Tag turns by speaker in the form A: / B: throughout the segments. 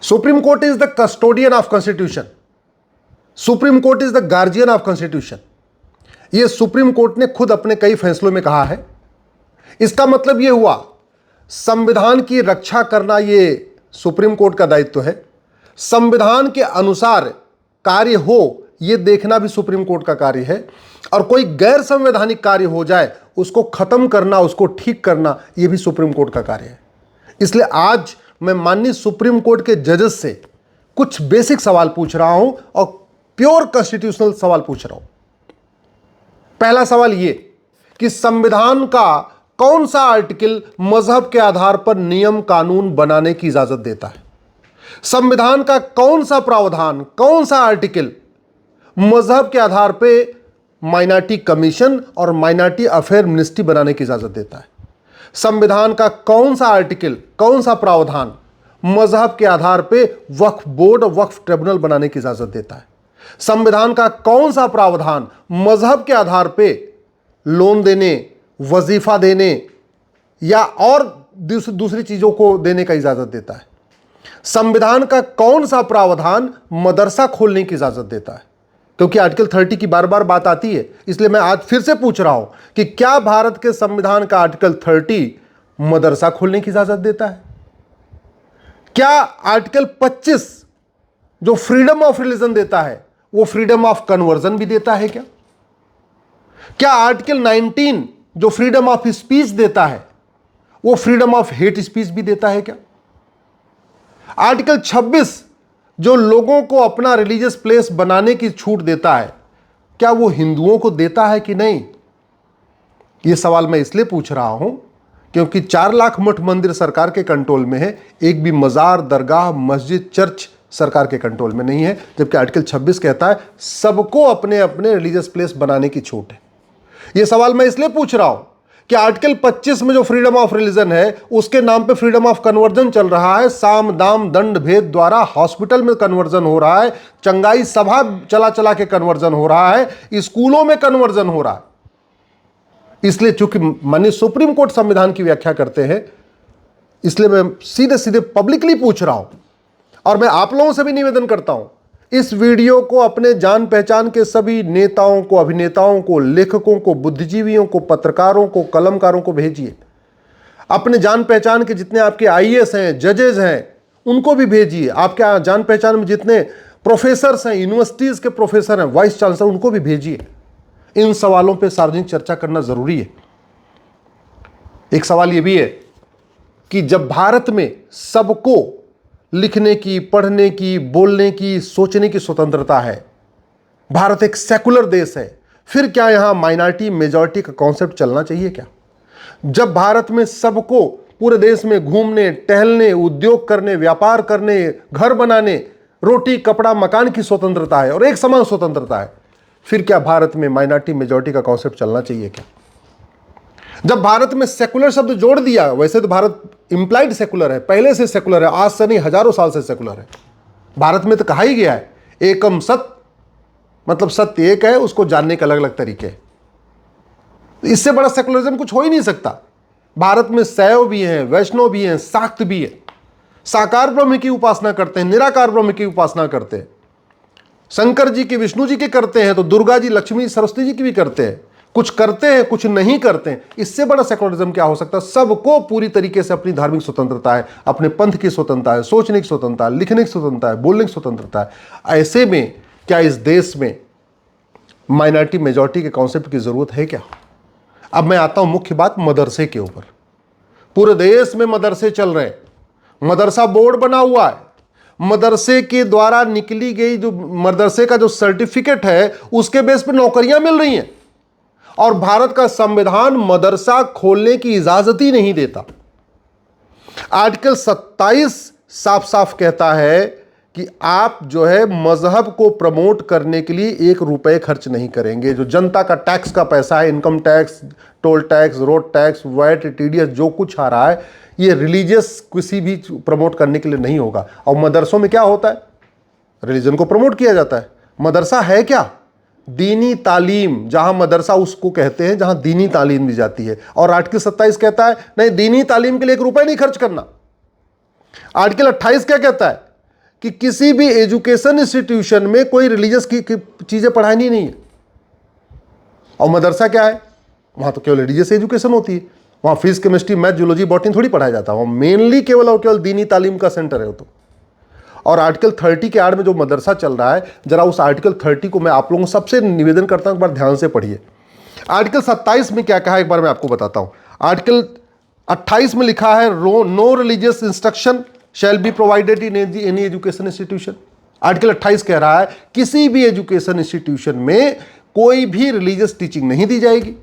A: Supreme court is the custodian of constitution, supreme court is the guardian of constitution. यह supreme court ने खुद अपने कई फैसलों में कहा है। इसका मतलब यह हुआ संविधान की रक्षा करना यह सुप्रीम कोर्ट का दायित्व है, संविधान के अनुसार कार्य हो यह देखना भी सुप्रीम कोर्ट का कार्य है, और कोई गैर संवैधानिक कार्य हो जाए उसको खत्म करना, उसको ठीक करना, यह भी सुप्रीम कोर्ट का कार्य है। इसलिए आज मैं माननीय सुप्रीम कोर्ट के जजेस से कुछ बेसिक सवाल पूछ रहा हूं और प्योर कॉन्स्टिट्यूशनल सवाल पूछ रहा हूं। पहला सवाल यह कि संविधान का कौन सा आर्टिकल मजहब के आधार पर नियम कानून बनाने की इजाजत देता है? संविधान का कौन सा प्रावधान, कौन सा आर्टिकल मजहब के आधार पर माइनॉरिटी कमीशन और माइनॉरिटी अफेयर मिनिस्ट्री बनाने की इजाजत देता है? संविधान का कौन सा आर्टिकल, कौन सा प्रावधान मजहब के आधार पर वक्फ बोर्ड और वक्फ ट्रिब्यूनल बनाने की इजाजत देता है? संविधान का कौन सा प्रावधान मजहब के आधार पर लोन देने, वजीफा देने या और दूसरी चीजों को देने का इजाजत देता है? संविधान का कौन सा प्रावधान मदरसा खोलने की इजाजत देता है? क्योंकि आर्टिकल 30 की बार बार बात आती है, इसलिए मैं आज फिर से पूछ रहा हूं कि क्या भारत के संविधान का आर्टिकल 30 मदरसा खोलने की इजाजत देता है? क्या आर्टिकल 25 जो फ्रीडम ऑफ रिलीजन देता है वो फ्रीडम ऑफ कन्वर्जन भी देता है क्या? क्या आर्टिकल 19 जो फ्रीडम ऑफ स्पीच देता है वो फ्रीडम ऑफ हेट स्पीच भी देता है क्या? आर्टिकल 26 जो लोगों को अपना रिलीजियस प्लेस बनाने की छूट देता है, क्या वो हिंदुओं को देता है कि नहीं? यह सवाल मैं इसलिए पूछ रहा हूं क्योंकि 4 लाख मठ मंदिर सरकार के कंट्रोल में है, एक भी मजार, दरगाह, मस्जिद, चर्च सरकार के कंट्रोल में नहीं है, जबकि आर्टिकल 26 कहता है सबको अपने अपने रिलीजियस प्लेस बनाने की छूट है। यह सवाल मैं इसलिए पूछ रहा हूं कि आर्टिकल 25 में जो फ्रीडम ऑफ रिलीजन है उसके नाम पे फ्रीडम ऑफ कन्वर्जन चल रहा है। साम दाम दंड भेद द्वारा हॉस्पिटल में कन्वर्जन हो रहा है, चंगाई सभा चला चला के कन्वर्जन हो रहा है, स्कूलों में कन्वर्जन हो रहा है। इसलिए चूंकि माननीय सुप्रीम कोर्ट संविधान की व्याख्या करते हैं, इसलिए मैं सीधे सीधे पब्लिकली पूछ रहा हूं और मैं आप लोगों से भी निवेदन करता हूं, इस वीडियो को अपने जान पहचान के सभी नेताओं को, अभिनेताओं को, लेखकों को, बुद्धिजीवियों को, पत्रकारों को, कलमकारों को भेजिए। अपने जान पहचान के जितने आपके आईएएस हैं, जजेज हैं, उनको भी भेजिए। आपके जान पहचान में जितने प्रोफेसर्स हैं, यूनिवर्सिटीज के प्रोफेसर हैं, वाइस चांसलर, उनको भी भेजिए। इन सवालों पर सार्वजनिक चर्चा करना जरूरी है। एक सवाल यह भी है कि जब भारत में सबको लिखने की, पढ़ने की, बोलने की, सोचने की स्वतंत्रता है, भारत एक सेकुलर देश है, फिर क्या यहां माइनॉरिटी मेजॉरिटी का कॉन्सेप्ट चलना चाहिए क्या? जब भारत में सबको पूरे देश में घूमने, टहलने, उद्योग करने, व्यापार करने, घर बनाने, रोटी, कपड़ा, मकान की स्वतंत्रता है और एक समान स्वतंत्रता है, फिर क्या भारत में माइनॉरिटी मेजॉरिटी का कॉन्सेप्ट चलना चाहिए क्या? जब भारत में सेकुलर शब्द जोड़ दिया, वैसे तो भारत इंप्लाइड सेकुलर है, पहले से सेकुलर है, आज से नहीं हजारों साल से सेकुलर है। भारत में तो कहा ही गया है एकम सत्य, मतलब सत्य एक है, उसको जानने के अलग अलग तरीके हैं। इससे बड़ा सेकुलरिज्म कुछ हो ही नहीं सकता। भारत में शैव भी हैं, वैष्णव भी हैं, शाक्त भी है, साकार ब्रह्म की उपासना करते हैं, निराकार ब्रह्म की उपासना करते हैं, शंकर जी की, विष्णु जी की करते हैं तो दुर्गा जी, लक्ष्मी, सरस्वती जी की भी करते हैं। कुछ करते हैं, कुछ नहीं करते हैं। इससे बड़ा सेकुलरिज्म क्या हो सकता है? सबको पूरी तरीके से अपनी धार्मिक स्वतंत्रता है, अपने पंथ की स्वतंत्रता है, सोचने की स्वतंत्रता है, लिखने की स्वतंत्रता है, बोलने की स्वतंत्रता है। ऐसे में क्या इस देश में माइनॉरिटी मेजॉरिटी के कॉन्सेप्ट की जरूरत है क्या? अब मैं आता हूं मुख्य बात मदरसे के ऊपर। पूरे देश में मदरसे चल रहे हैं, मदरसा बोर्ड बना हुआ है, मदरसे के द्वारा निकली गई जो मदरसे का जो सर्टिफिकेट है उसके बेस पर नौकरियां मिल रही हैं, और भारत का संविधान मदरसा खोलने की इजाजत ही नहीं देता। आर्टिकल 27 साफ साफ कहता है कि आप जो है मजहब को प्रमोट करने के लिए 1 रुपए खर्च नहीं करेंगे। जो जनता का टैक्स का पैसा है, income tax, toll tax, road tax, VAT, TDS, जो कुछ आ रहा है, ये रिलीजियस किसी भी प्रमोट करने के लिए नहीं होगा। और मदरसों में क्या होता है? रिलीजन को प्रमोट किया जाता है। मदरसा है क्या? दीनी तालीम, जहां मदरसा उसको कहते हैं जहां दीनी तालीम दी जाती है। और आर्टिकल 27 कहता है नहीं, दीनी तालीम के लिए 1 रुपए नहीं खर्च करना। आर्टिकल 28 क्या कहता है? कि किसी भी एजुकेशन इंस्टीट्यूशन में कोई रिलीजियस की चीजें पढ़ानी नहीं है। और मदरसा क्या है, वहां तो केवल रिलीजियस एजुकेशन होती है, वहां physics chemistry math zoology botany थोड़ी पढ़ाया जाता है, वहां मेनली केवल और केवल दीनी तालीम का सेंटर है वो तो। और आर्टिकल 30 के आड़ में जो मदरसा चल रहा है, जरा उस आर्टिकल 30 को मैं आप लोगों को सबसे निवेदन करता हूं, एक बार ध्यान से पढ़िए। आर्टिकल 27 में क्या कहा है एक बार मैं आपको बताता हूं। आर्टिकल 28 में लिखा है no religious instruction shall be provided in any education institution. Article 28 कह रहा है किसी भी एजुकेशन इंस्टीट्यूशन में कोई भी रिलीजियस टीचिंग नहीं दी जाएगी।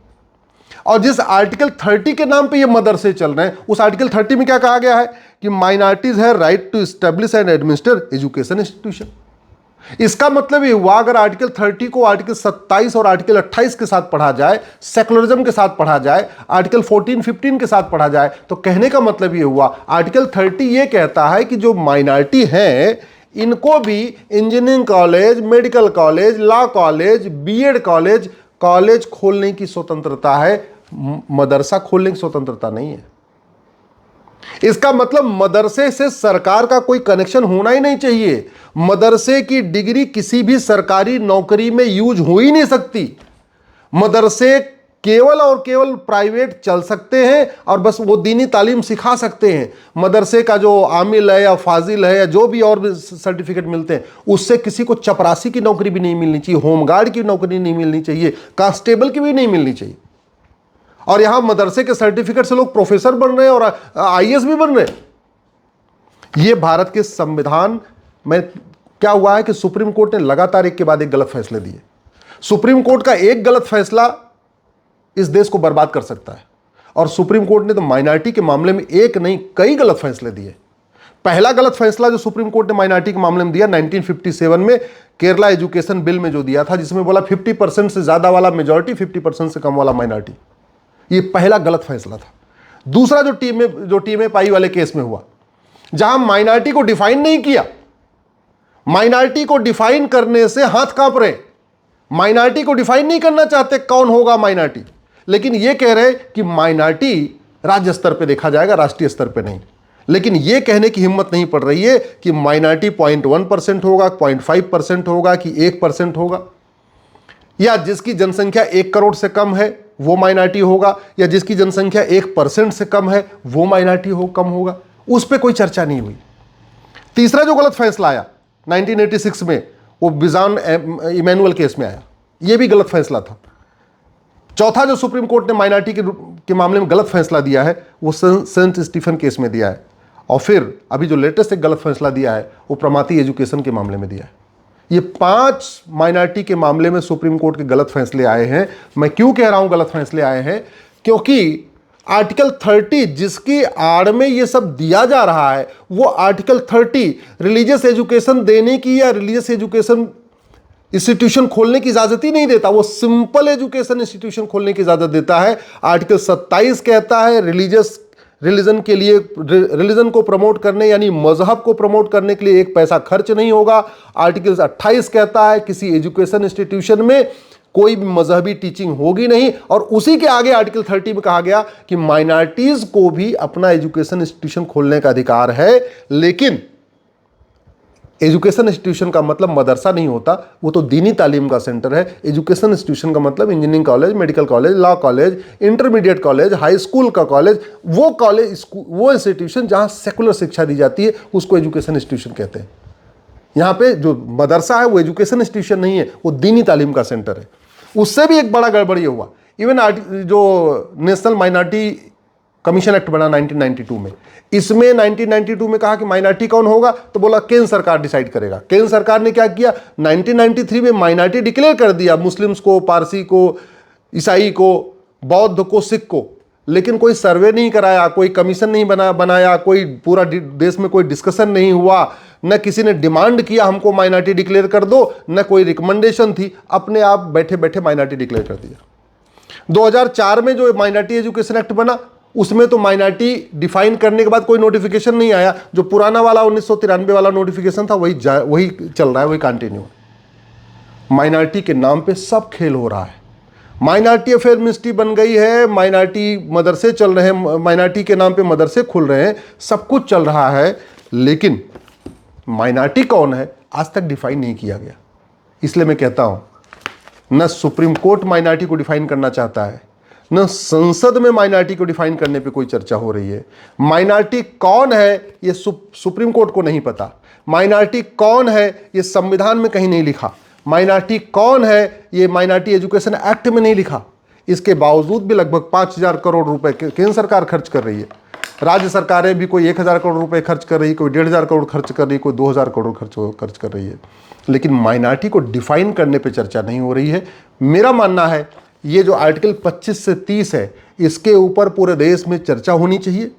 A: और जिस आर्टिकल 30 के नाम पे ये मदरसे चल रहे हैं, उस आर्टिकल 30 में क्या कहा गया है कि माइनॉरिटीज है right to establish and administer education institution. इसका मतलब ये हुआ अगर आर्टिकल 30 को आर्टिकल 27 और आर्टिकल 28 के साथ पढ़ा जाए, सेकुलरिज्म के साथ पढ़ा जाए, आर्टिकल 14-15 के साथ पढ़ा जाए, तो कहने का मतलब ये हुआ आर्टिकल 30 ये कहता है कि जो माइनॉरिटी है इनको भी engineering college, medical college, law college, BEd college खोलने की स्वतंत्रता है, मदरसा खोलने की स्वतंत्रता नहीं है। इसका मतलब मदरसे से सरकार का कोई कनेक्शन होना ही नहीं चाहिए। मदरसे की डिग्री किसी भी सरकारी नौकरी में यूज हो ही नहीं सकती। मदरसे केवल और केवल प्राइवेट चल सकते हैं और बस वो दीनी तालीम सिखा सकते हैं। मदरसे का जो आमिल है या फाजिल है या जो भी और भी सर्टिफिकेट मिलते हैं, उससे किसी को चपरासी की नौकरी भी नहीं मिलनी चाहिए, होमगार्ड की नौकरी नहीं मिलनी चाहिए, कांस्टेबल की भी नहीं मिलनी चाहिए। और यहां मदरसे के सर्टिफिकेट से लोग प्रोफेसर बन रहे हैं और आईएएस भी बन रहे हैं। यह भारत के संविधान में क्या हुआ है कि सुप्रीम कोर्ट ने लगातार एक के बाद एक गलत फैसले दिए। सुप्रीम कोर्ट का एक गलत फैसला इस देश को बर्बाद कर सकता है, और सुप्रीम कोर्ट ने तो माइनॉरिटी के मामले में एक नहीं कई गलत फैसले दिए। पहला गलत फैसला जो सुप्रीम कोर्ट ने माइनॉरिटी के मामले में दिया 1957 में केरला एजुकेशन बिल में जो दिया था, जिसमें बोला 50% से ज्यादा वाला मेजॉरिटी, 50% से कम वाला माइनॉरिटी। ये पहला गलत फैसला था। दूसरा जो टीम पाई वाले केस में हुआ, जहां माइनॉरिटी को डिफाइन नहीं किया, माइनॉरिटी को डिफाइन करने से हाथ कांप रहे। माइनॉरिटी को डिफाइन नहीं करना चाहते कौन होगा माइनॉरिटी, लेकिन यह कह रहे कि माइनॉरिटी राज्य स्तर पे देखा जाएगा, राष्ट्रीय स्तर पे नहीं। लेकिन यह कहने की हिम्मत नहीं पड़ रही है कि माइनॉरिटी 0.1% होगा, 0.5% होगा कि 1% होगा, या जिसकी जनसंख्या 1 करोड़ से कम है वो माइनॉरिटी होगा, या जिसकी जनसंख्या 1% से कम है वो माइनॉरिटी कम होगा। उस पर कोई चर्चा नहीं हुई। तीसरा जो गलत फैसला आया 1986 में, वो बिजान इमैनुअल केस में आया, ये भी गलत फैसला था। चौथा जो सुप्रीम कोर्ट ने माइनॉरिटी के मामले में गलत फैसला दिया है वो सेंट स्टीफन केस में दिया है, और फिर अभी जो लेटेस्ट एक गलत फैसला दिया है वो प्रमाती एजुकेशन के मामले में दिया है। ये 5 माइनॉरिटी के मामले में सुप्रीम कोर्ट के गलत फैसले आए हैं। मैं क्यों कह रहा हूं गलत फैसले आए हैं, क्योंकि आर्टिकल 30 जिसकी आड़ में ये सब दिया जा रहा है, वो आर्टिकल 30 रिलीजियस एजुकेशन देने की या रिलीजियस एजुकेशन इंस्टीट्यूशन खोलने की इजाजत ही नहीं देता। वो सिंपल एजुकेशन इंस्टीट्यूशन खोलने की इजाजत देता है। आर्टिकल 27 कहता है रिलीजन के लिए, रिलीजन को प्रमोट करने यानी मजहब को प्रमोट करने के लिए एक पैसा खर्च नहीं होगा। आर्टिकल 28 कहता है किसी एजुकेशन इंस्टीट्यूशन में कोई भी मजहबी टीचिंग होगी नहीं। और उसी के आगे आर्टिकल 30 में कहा गया कि माइनॉरिटीज को भी अपना एजुकेशन इंस्टीट्यूशन खोलने का अधिकार है, लेकिन एजुकेशन इंस्टीट्यूशन का मतलब मदरसा नहीं होता, वो तो दीनी तालीम का सेंटर है। एजुकेशन इंस्टीट्यूशन का मतलब engineering college, medical college, law college, intermediate college, high school का कॉलेज, वो कॉलेज, वो इंस्टीट्यूशन जहां सेकुलर शिक्षा दी जाती है उसको एजुकेशन इंस्टीट्यूशन कहते हैं। यहां पे जो मदरसा है वो एजुकेशन इंस्टीट्यूशन नहीं है, वो दीनी तालीम का सेंटर है। उससे भी एक बड़ा गड़बड़ ये हुआ, इवन जो नेशनल माइनॉरिटी कमीशन एक्ट बना 1992 में, इसमें 1992 में कहा कि माइनॉरिटी कौन होगा, तो बोला केंद्र सरकार डिसाइड करेगा। केंद्र सरकार ने क्या किया, 1993 में माइनॉरिटी डिक्लेयर कर दिया, मुस्लिम्स को, पारसी को, ईसाई को, बौद्ध को, सिख को, लेकिन कोई सर्वे नहीं कराया, कोई कमीशन नहीं बनाया, कोई पूरा देश में कोई डिस्कशन नहीं हुआ, न किसी ने डिमांड किया हमको माइनॉरिटी डिक्लेयर कर दो, न कोई रिकमेंडेशन थी, अपने आप बैठे बैठे माइनॉरिटी डिक्लेयर कर दिया। 2004 में जो माइनॉरिटी एजुकेशन एक्ट बना, उसमें तो माइनॉरिटी डिफाइन करने के बाद कोई नोटिफिकेशन नहीं आया। जो पुराना वाला 1993 वाला नोटिफिकेशन था वही चल रहा है, वही कंटिन्यू। माइनॉरिटी के नाम पे सब खेल हो रहा है। माइनॉरिटी अफेयर मिनिस्ट्री बन गई है, माइनॉरिटी मदरसे चल रहे हैं, माइनॉरिटी के नाम पे मदरसे खुल रहे हैं, सब कुछ चल रहा है, लेकिन माइनॉरिटी कौन है आज तक डिफाइन नहीं किया गया। इसलिए मैं कहता हूं, न सुप्रीम कोर्ट माइनॉरिटी को डिफाइन करना चाहता है, न संसद में माइनॉरिटी को डिफाइन करने पे कोई चर्चा हो रही है। माइनॉरिटी कौन है ये सुप्रीम कोर्ट को नहीं पता। माइनॉरिटी कौन है ये संविधान में कहीं नहीं लिखा। माइनॉरिटी कौन है ये माइनॉरिटी एजुकेशन एक्ट में नहीं लिखा। इसके बावजूद भी लगभग 5,000 करोड़ रुपए केंद्र सरकार खर्च कर रही है। राज्य सरकारें भी कोई 1,000 करोड़ रुपए खर्च कर रही है, कोई 1,500 करोड़ खर्च कर रही है, कोई 2,000 करोड़ खर्च कर रही है, लेकिन माइनॉरिटी को डिफाइन करने पे चर्चा नहीं हो रही है। मेरा मानना है ये जो आर्टिकल 25 से 30 है, इसके ऊपर पूरे देश में चर्चा होनी चाहिए।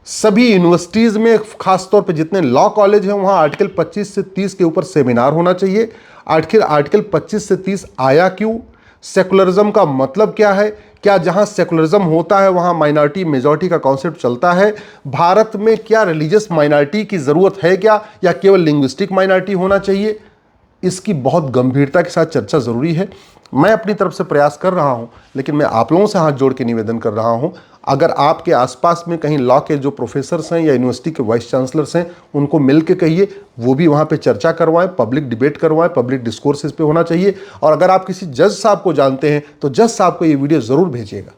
A: सभी यूनिवर्सिटीज़ में, खासतौर पे जितने लॉ कॉलेज हैं, वहाँ आर्टिकल 25 से 30 के ऊपर सेमिनार होना चाहिए। आखिर आर्टिकल 25 से 30 आया क्यों, सेकुलरिज्म का मतलब क्या है, क्या जहाँ सेकुलरिज्म होता है वहाँ माइनॉरिटी मेजॉरिटी का कॉन्सेप्ट चलता है, भारत में क्या रिलीजियस माइनॉरिटी की ज़रूरत है क्या, या केवल लिंग्विस्टिक माइनॉरिटी होना चाहिए, इसकी बहुत गंभीरता के साथ चर्चा ज़रूरी है। मैं अपनी तरफ से प्रयास कर रहा हूं, लेकिन मैं आप लोगों से हाथ जोड़ के निवेदन कर रहा हूं, अगर आपके आसपास में कहीं लॉ के जो प्रोफेसर्स हैं या यूनिवर्सिटी के वाइस चांसलर्स हैं, उनको मिल के कहिए वो भी वहां पे चर्चा करवाएं, पब्लिक डिबेट करवाएं, पब्लिक डिस्कोर्सेज पे होना चाहिए। और अगर आप किसी जज साहब को जानते हैं तो जज साहब को ये वीडियो ज़रूर भेजिएगा।